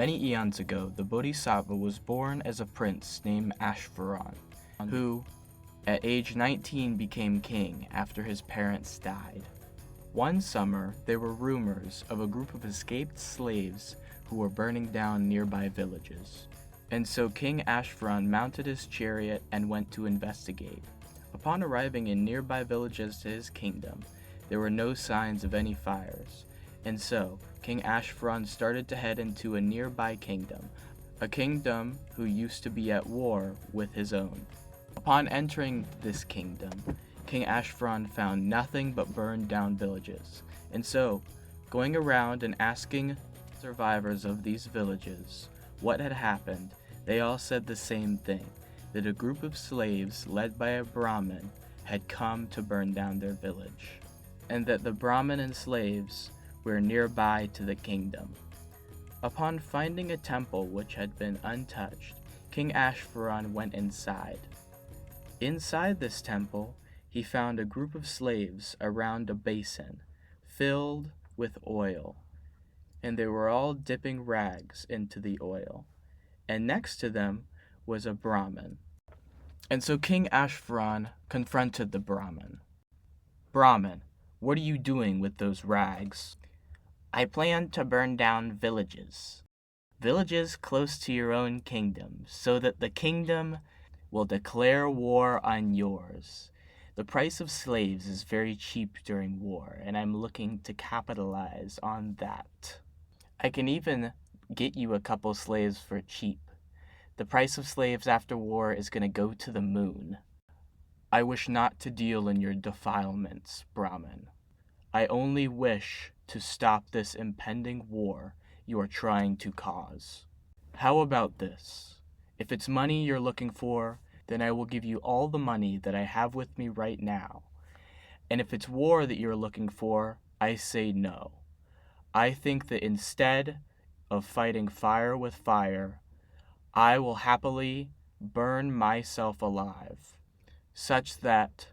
Many eons ago, the Bodhisattva was born as a prince named Ashvaran, who, at age 19, became king after his parents died. One summer, there were rumors of a group of escaped slaves who were burning down nearby villages. And so King Ashvaran mounted his chariot and went to investigate. Upon arriving in nearby villages to his kingdom, there were no signs of any fires, and so King Ashvaran started to head into a nearby kingdom, a kingdom who used to be at war with his own. Upon entering this kingdom, King Ashvaran found nothing but burned down villages, and so, going around and asking survivors of these villages what had happened, they all said the same thing, that a group of slaves led by a Brahmin had come to burn down their village, and that the Brahmin and slaves were nearby to the kingdom. Upon finding a temple which had been untouched, King Ashvaran went inside. Inside this temple, he found a group of slaves around a basin filled with oil, and they were all dipping rags into the oil, and next to them was a Brahmin. And so King Ashvaran confronted the Brahmin. "Brahmin, what are you doing with those rags?" "I plan to burn down villages close to your own kingdom, so that the kingdom will declare war on yours. The price of slaves is very cheap during war, and I'm looking to capitalize on that. I can even get you a couple slaves for cheap. The price of slaves after war is going to go to the moon. I wish not to deal in your defilements, Brahmin. I only wish to stop this impending war you are trying to cause. How about this? If it's money you're looking for, then I will give you all the money that I have with me right now. And if it's war that you're looking for, I say no. I think that instead of fighting fire with fire, I will happily burn myself alive, such that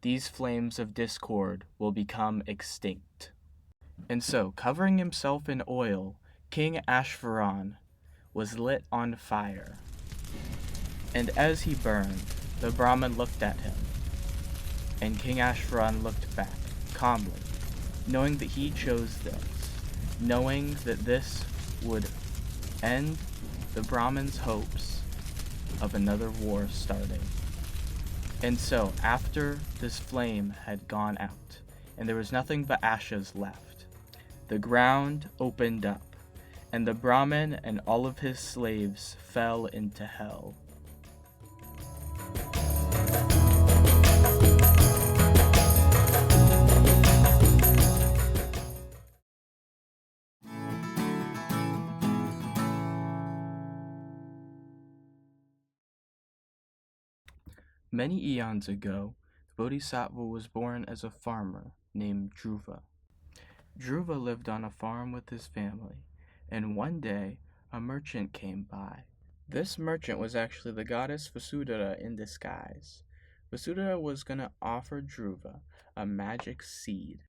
these flames of discord will become extinct." And so, covering himself in oil, King Ashvaran was lit on fire. And as he burned, the Brahmin looked at him, and King Ashvaran looked back, calmly, knowing that he chose this, knowing that this would end the Brahmin's hopes of another war starting. And so, after this flame had gone out, and there was nothing but ashes left, the ground opened up, and the Brahmin and all of his slaves fell into hell. Many eons ago, the Bodhisattva was born as a farmer named Dhruva. Dhruva lived on a farm with his family, and one day a merchant came by. This merchant was actually the goddess Vasudhara in disguise. Vasudhara was going to offer Dhruva a magic seed,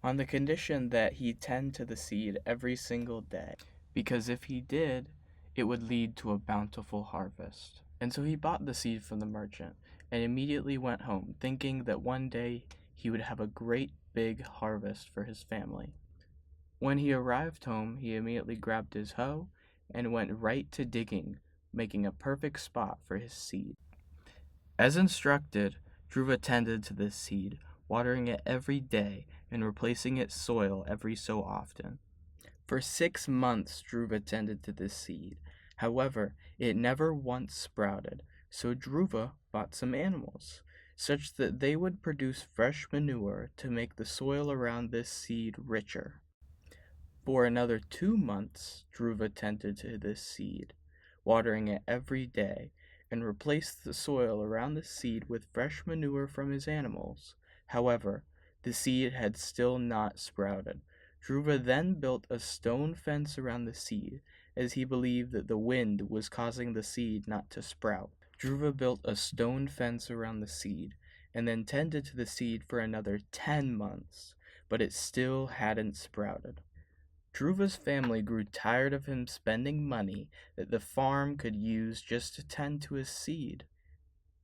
on the condition that he tend to the seed every single day, because if he did, it would lead to a bountiful harvest. And so he bought the seed from the merchant, and immediately went home, thinking that one day he would have a great big harvest for his family. When he arrived home, he immediately grabbed his hoe and went right to digging, making a perfect spot for his seed. As instructed, Dhruva tended to this seed, watering it every day and replacing its soil every so often. For 6 months, Dhruva tended to this seed. However, it never once sprouted, so Dhruva bought some animals, such that they would produce fresh manure to make the soil around this seed richer. For another 2 months, Dhruva tended to this seed, watering it every day, and replaced the soil around the seed with fresh manure from his animals. However, the seed had still not sprouted. Dhruva then built a stone fence around the seed, as he believed that the wind was causing the seed not to sprout. Dhruva built a stone fence around the seed, and then tended to the seed for another 10 months, but it still hadn't sprouted. Dhruva's family grew tired of him spending money that the farm could use just to tend to his seed.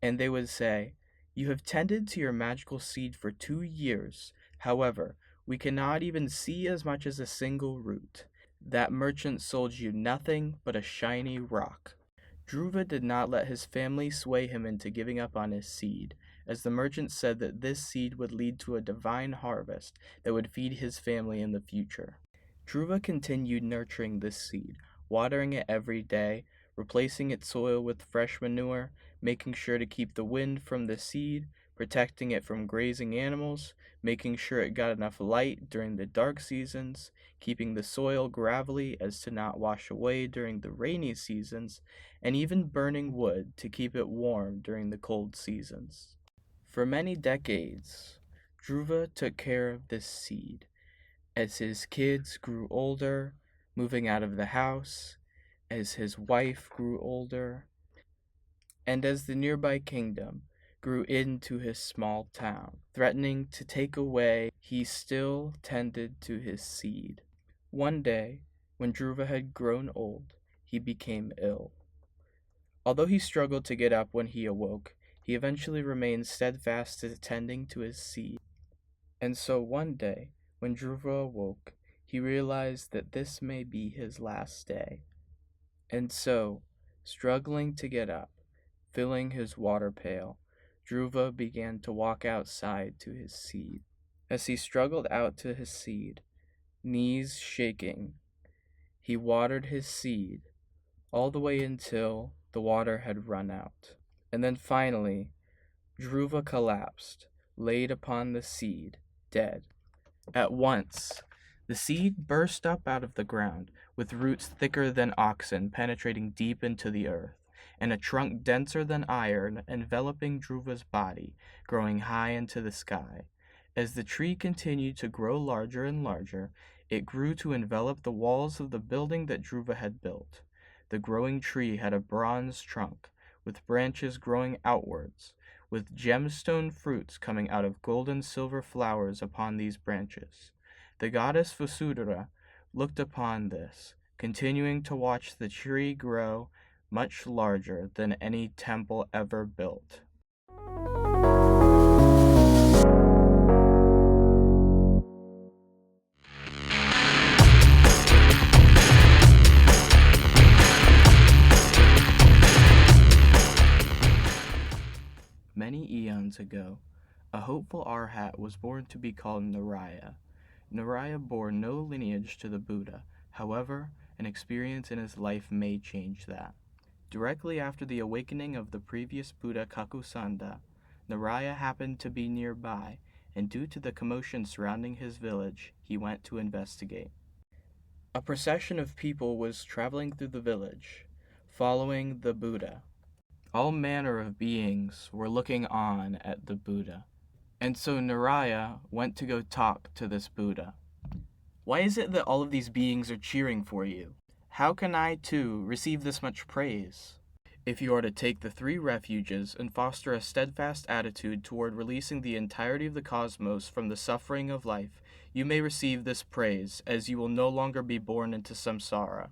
And they would say, "You have tended to your magical seed for 2 years. However, we cannot even see as much as a single root. That merchant sold you nothing but a shiny rock." Dhruva did not let his family sway him into giving up on his seed, as the merchant said that this seed would lead to a divine harvest that would feed his family in the future. Dhruva continued nurturing this seed, watering it every day, replacing its soil with fresh manure, making sure to keep the wind from the seed, protecting it from grazing animals, making sure it got enough light during the dark seasons, keeping the soil gravelly as to not wash away during the rainy seasons, and even burning wood to keep it warm during the cold seasons. For many decades, Dhruva took care of this seed. As his kids grew older, moving out of the house, as his wife grew older, and as the nearby kingdom grew into his small town, threatening to take away, he still tended to his seed. One day, when Dhruva had grown old, he became ill. Although he struggled to get up when he awoke, he eventually remained steadfast to tending to his seed. And so one day, when Dhruva awoke, he realized that this may be his last day. And so, struggling to get up, filling his water pail, Dhruva began to walk outside to his seed. As he struggled out to his seed, knees shaking, he watered his seed all the way until the water had run out. And then finally, Dhruva collapsed, laid upon the seed, dead. At once, the seed burst up out of the ground, with roots thicker than oxen penetrating deep into the earth, and a trunk denser than iron enveloping Dhruva's body, growing high into the sky. As the tree continued to grow larger and larger, it grew to envelop the walls of the building that Dhruva had built. The growing tree had a bronze trunk, with branches growing outwards, with gemstone fruits coming out of gold and silver flowers upon these branches. The goddess Vasudhara looked upon this, continuing to watch the tree grow much larger than any temple ever built. Many eons ago, a hopeful arhat was born to be called Naraya. Naraya bore no lineage to the Buddha. However, an experience in his life may change that. Directly after the awakening of the previous Buddha Kakusanda, Naraya happened to be nearby, and due to the commotion surrounding his village, he went to investigate. A procession of people was traveling through the village, following the Buddha. All manner of beings were looking on at the Buddha. And so Naraya went to go talk to this Buddha. "Why is it that all of these beings are cheering for you? How can I, too, receive this much praise? If you are to take the 3 refuges and foster a steadfast attitude toward releasing the entirety of the cosmos from the suffering of life, you may receive this praise, as you will no longer be born into samsara."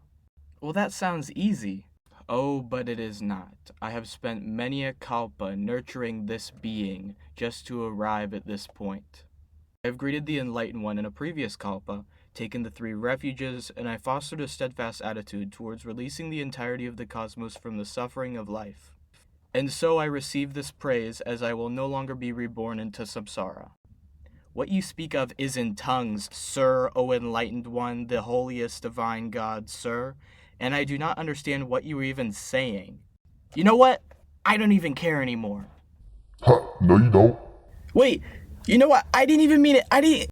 Well, that sounds easy. Oh, but it is not. I have spent many a kalpa nurturing this being just to arrive at this point. I have greeted the Enlightened One in a previous kalpa, taken the 3 refuges, and I fostered a steadfast attitude towards releasing the entirety of the cosmos from the suffering of life. And so I receive this praise, as I will no longer be reborn into samsara. What you speak of is in tongues, sir, O Enlightened One, the holiest divine God, sir, and I do not understand what you are even saying. You know what? I don't even care anymore. Huh, no you don't. Wait, you know what? I didn't even mean it. I didn't...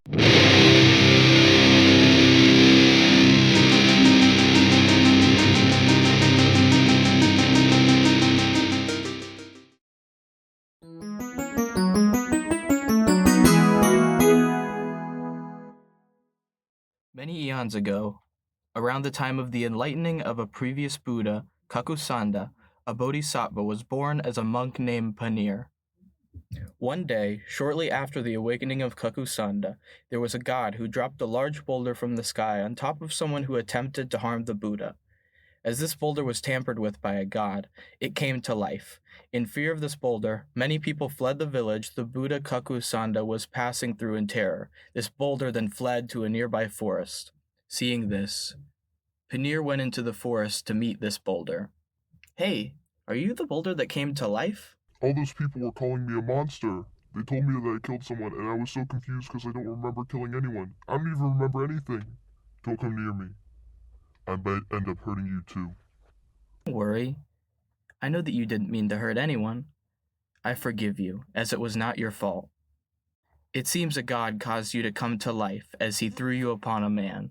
Many eons ago, around the time of the enlightening of a previous Buddha, Kakusanda, a bodhisattva was born as a monk named Panir. One day, shortly after the awakening of Kakusanda, there was a god who dropped a large boulder from the sky on top of someone who attempted to harm the Buddha. As this boulder was tampered with by a god, it came to life. In fear of this boulder, many people fled the village the Buddha Kakusanda was passing through in terror. This boulder then fled to a nearby forest. Seeing this, Panir went into the forest to meet this boulder. Hey, are you the boulder that came to life? All those people were calling me a monster. They told me that I killed someone, and I was so confused because I don't remember killing anyone. I don't even remember anything. Don't come near me. I might end up hurting you too. Don't worry. I know that you didn't mean to hurt anyone. I forgive you, as it was not your fault. It seems a god caused you to come to life as he threw you upon a man.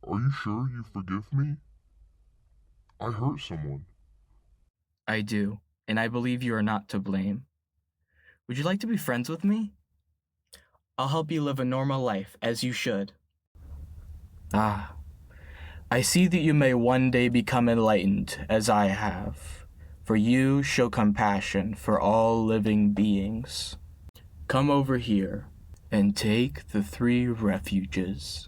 Are you sure you forgive me? I hurt someone. I do, and I believe you are not to blame. Would you like to be friends with me? I'll help you live a normal life, as you should. Ah, I see that you may one day become enlightened, as I have, for you show compassion for all living beings. Come over here and take the 3 refuges.